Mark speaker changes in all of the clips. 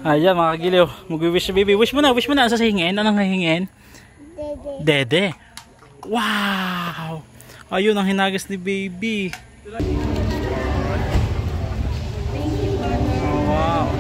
Speaker 1: Ayan mga kagiliw, mag-wish baby. Wish mo na, ano sa hingin? Anong hingin? Dede. Wow! Ayun ang hinagis ni baby. Oh, wow.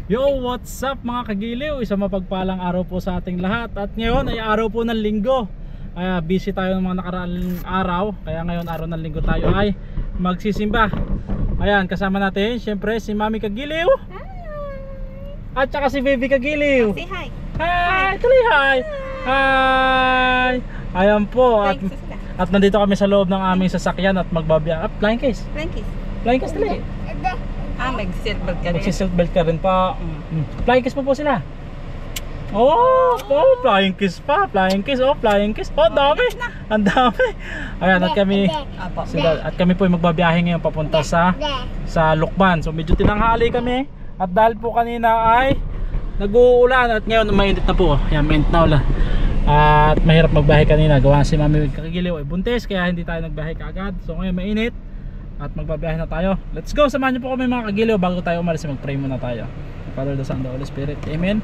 Speaker 1: Yo, what's up mga kagiliw? Isang mapagpalang araw po sa ating lahat. At ngayon ay araw po ng linggo. Busy tayo ng mga nakaraang araw. Kaya ngayon araw ng linggo tayo ay magsisimba. Ayan, kasama natin syempre si Mami Kagiliw. Hi! At saka si Baby Kagiliw.
Speaker 2: Say hi.
Speaker 1: Hi! Tuloy hi! Hi! Ayan po. At nandito kami sa loob ng aming sasakyan at magbabiyak. Flying kiss.
Speaker 2: Flying kiss.
Speaker 1: Flying kiss tuloy.
Speaker 2: Mag-seatbelt ka rin.
Speaker 1: Mag-seatbelt ka rin pa. Flying kiss pa po sila. Oh, flying kiss pa. Flying kiss. Oh, flying kiss. Oh, dami. Ang dami. Ayan, at kami po ay magbabiyahe ngayon papunta sa Lukban. So medyo tinanghali kami. At dahil po kanina ay nag-uulan at ngayon mainit na po. Ayan, mainit na ulan. At mahirap magbiyahe kanina. Gawa si Mami Kagiliw ay buntis kaya hindi tayo nagbiyahe kaagad. So ngayon mainit. At magbabiyahe na tayo. Let's go, samahan niyo po kami mga kagiliw. Bago tayo umalis, mag-pray muna tayo. Father, the Son, the Holy Spirit. Amen.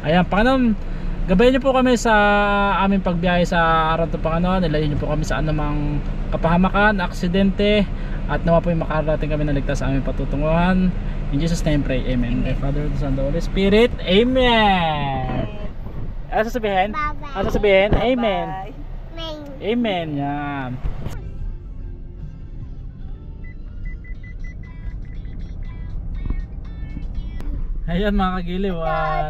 Speaker 1: Ayan, Panginoon, gabayan niyo po kami sa aming pagbiyahe sa araw ng Panginoon. Nilayin niyo po kami sa anumang kapahamakan, aksidente, at nawa po yung makarating kami na ligtas sa aming patutunguhan. In Jesus' name pray. Amen. Amen. Father, the Son, the Holy Spirit. Amen. Ano sasabihin? Ano sasabihin? Amen. Amen. Yan. Ayan mga kagiliw at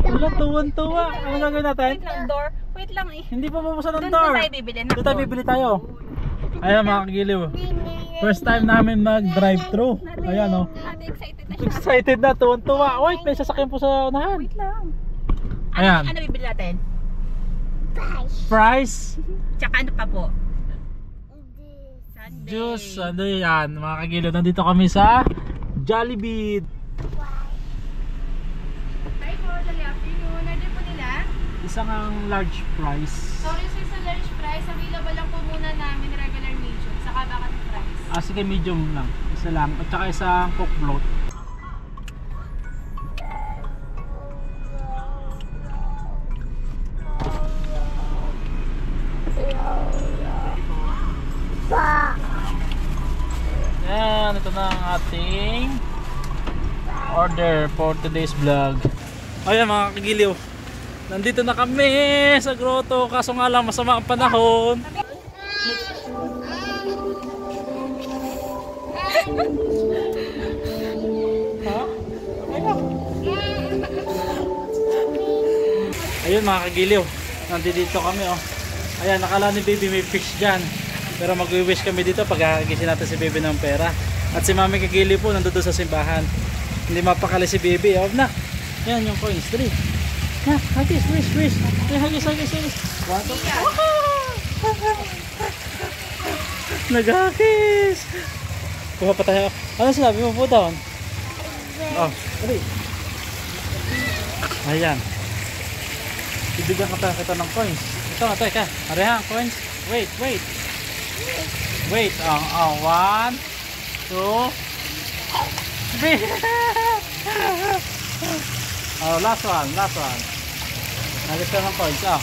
Speaker 1: wala, tuwan-tuwa. Ano gagawin natin?
Speaker 2: Wait lang, door. Wait lang eh.
Speaker 1: Hindi pa bubuksan ng door.
Speaker 2: Doon tayo bibili na.
Speaker 1: Doon tayo bibili tayo. Ayan mga kagiliw. First time namin mag-drive-thru. Ayan o.
Speaker 2: Excited na siya.
Speaker 1: Excited na, tuwan-tuwa. Wait, may sasakyan po sa unahan.
Speaker 2: Wait lang.
Speaker 1: Ayan.
Speaker 2: Ano bibili natin?
Speaker 1: Fries.
Speaker 2: Tsaka ano pa po? Sunday.
Speaker 1: Juice. Ano yan mga kagiliw. Nandito kami sa Jollibee. Isang ang large price.
Speaker 3: Sorry sir, sa large price, available lang po muna namin regular medium, saka bakit price.
Speaker 1: Sige, medium lang. Isa lang. At saka isang Coke float. Yan, ito na ang ating order for today's vlog. Ayan mga kagiliw. Nandito na kami sa grotto, kaso nga lang masama ang panahon. Ayun mga kagiliw, nandito kami oh. Ayan, nakala ni baby may fish dyan. Pero mag-wish kami dito pag hagisin natin si baby ng pera. At si Mami Kagiliw po nandito sa simbahan. Hindi mapakali si baby, oh na. Yan yung coins, 3. Hagis, wish. Hagis. What? Naghagis. Kuha pa tayo. Ano sinabi mo po doon? Oh, dali. Ayan. Bibigyan ka kita ng coins. Ito, ka. Areha, coins. Wait. Wait. 1, 2, 3. Oh, last one. Nagis ka ng coins, oh.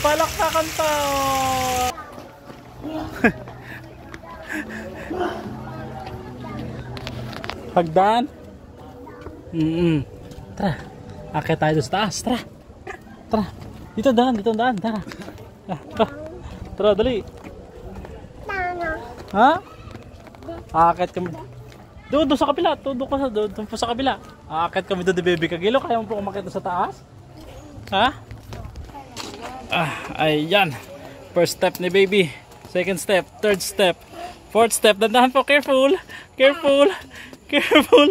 Speaker 1: Palakpakan pa, oh. Pagdaan. Tara. Akit tayo sa taas, tara. Dito daan, tara. Tara, dali. Ha? Aakit kami. Doon sa kabila. Doon po sa kabila. Aakit kami doon ni Baby Kagiliw. Kaya mo po umakit sa taas? Ha? Ayan. First step ni Baby. Second step. Third step. Fourth step. Dandahan po. Careful. Careful. Careful.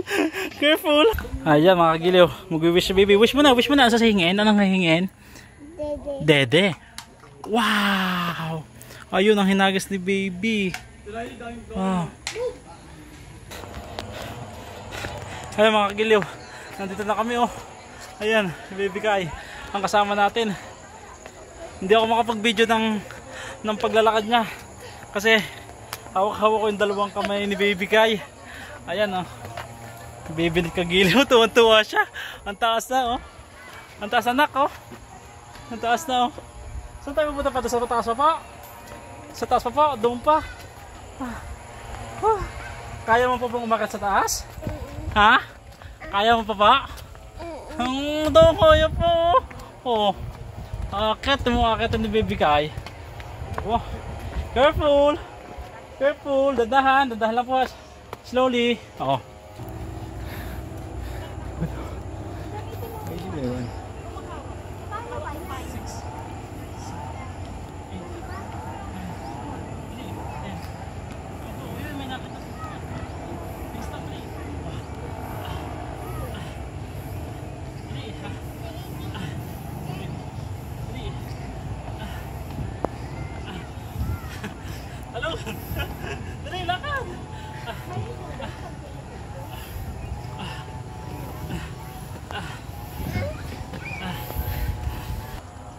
Speaker 1: Careful. Ayan mga kagiliw. Mag-wish si baby. Wish mo na. Wish mo na. Sa hingin. Anong hingin? Dede. Wow. Ayun ang hinagas ni baby. Wow. Ayan mga kagiliw. Nandito na kami oh. Ayan. Baby Kai. Ang kasama natin. Hindi ako makapag-video ng paglalakad niya. Kasi hawak-hawak ko yung dalawang kamay ni Baby Kai. Ayan oh. Baby ni Kagiliw, tuwan-tuwa siya. Ang taas na oh. Ang taas na nak oh. Ang taas na oh. Saan tayo pupunta pa? Sa taas pa pa? Sa taas pa pa? Doon pa? Kaya mo pa bang umakyat sa taas? Ha? Kaya mo pa pa? Doon kaya po. Oh. Akit mo, akit ni Baby Kai. Oh. Careful. Careful, dadahan lang po. Slowly. Oo. Hello. Dali, lakad.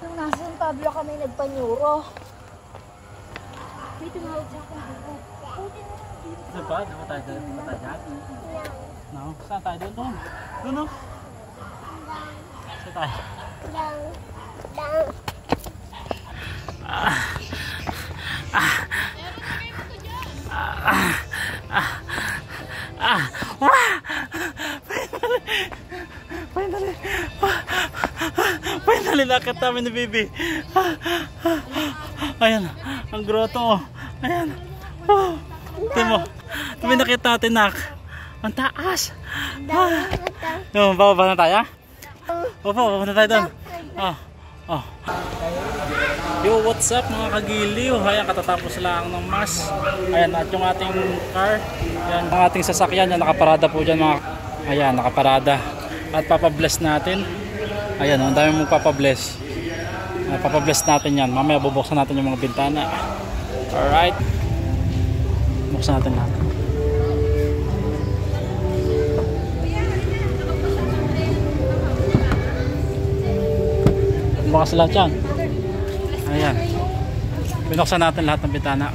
Speaker 4: Nung nasa San Pablo kami nagpanyuro. May tumawag sa akin dito.
Speaker 1: Saan pa? Doon tayo dyan? Doon tayo dyan? No? Saan tayo doon? Doon? Doon no? Saan tayo? Finally lakad namin ni Baby. Ayan, ang grotto. Ayan. Ito mo. Ito may nakita natin nak. Ang taas. Yung bababa na tayo? Bababa na tayo doon. Yo, what's up mga kagiliw? Ayan, katatapos lang ng mass. Ayan, at yung ating car. Ayan, ang ating sasakyan. Yan, nakaparada po dyan mga. Ayan, nakaparada. At papabless natin. Ayan, ang dami mong papabless. Papabless natin yan. Mamaya bubuksan natin yung mga bintana. Alright. Buksan natin lahat. Bukas lahat yan. Ayan. Binuksan natin lahat ng bintana.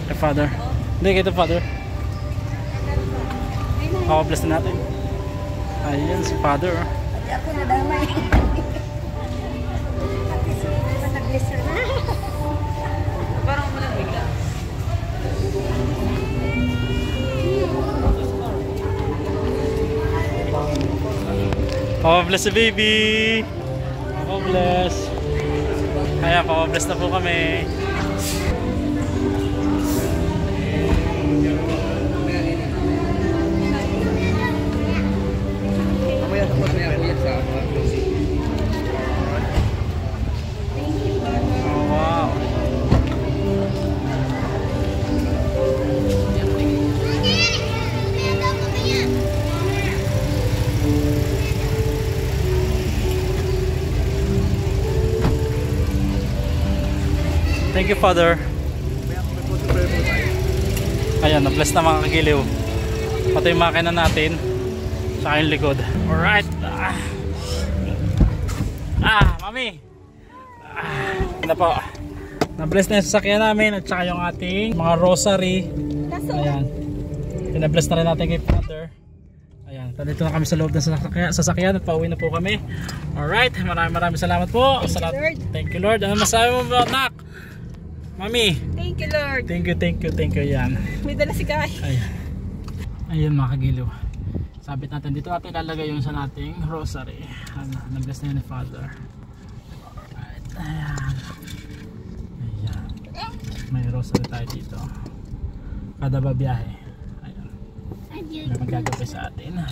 Speaker 1: Kay Father. Hindi, kay Father. Papabless na natin. Ayan, si Father.
Speaker 4: Ako na damay.
Speaker 2: Parang mo lang bigla.
Speaker 1: Papabless si Baby. Papabless. Ayan, papabless na po kami. Oh, wow. Thank you, Father. Ayan, na-bless na mga kagiliw. Pati yung makina natin sa aking likod. Alright. Mami. Ito po. Na-bless na yung sasakyan namin at saka yung ating mga rosary. Ayan. Pina-bless na rin natin kay Father. Ayan. Dito na kami sa loob ng sasakyan at pauwi na po kami. Alright. Maraming salamat po. Thank you, Lord. Ano masabi mo ba, Nak? Mami.
Speaker 2: Thank you, Lord.
Speaker 1: Thank you. Yan.
Speaker 2: May dala si Kai.
Speaker 1: Ayan. Ayan mga kagiliw. Sabit natin. Dito natin ilalagay yung sa nating rosary. Nag-bless na yun ni Father. Alright. Ayan. Ayan. May rosary tayo dito. Kada babiyahe. Ayan. May magagawin sa atin.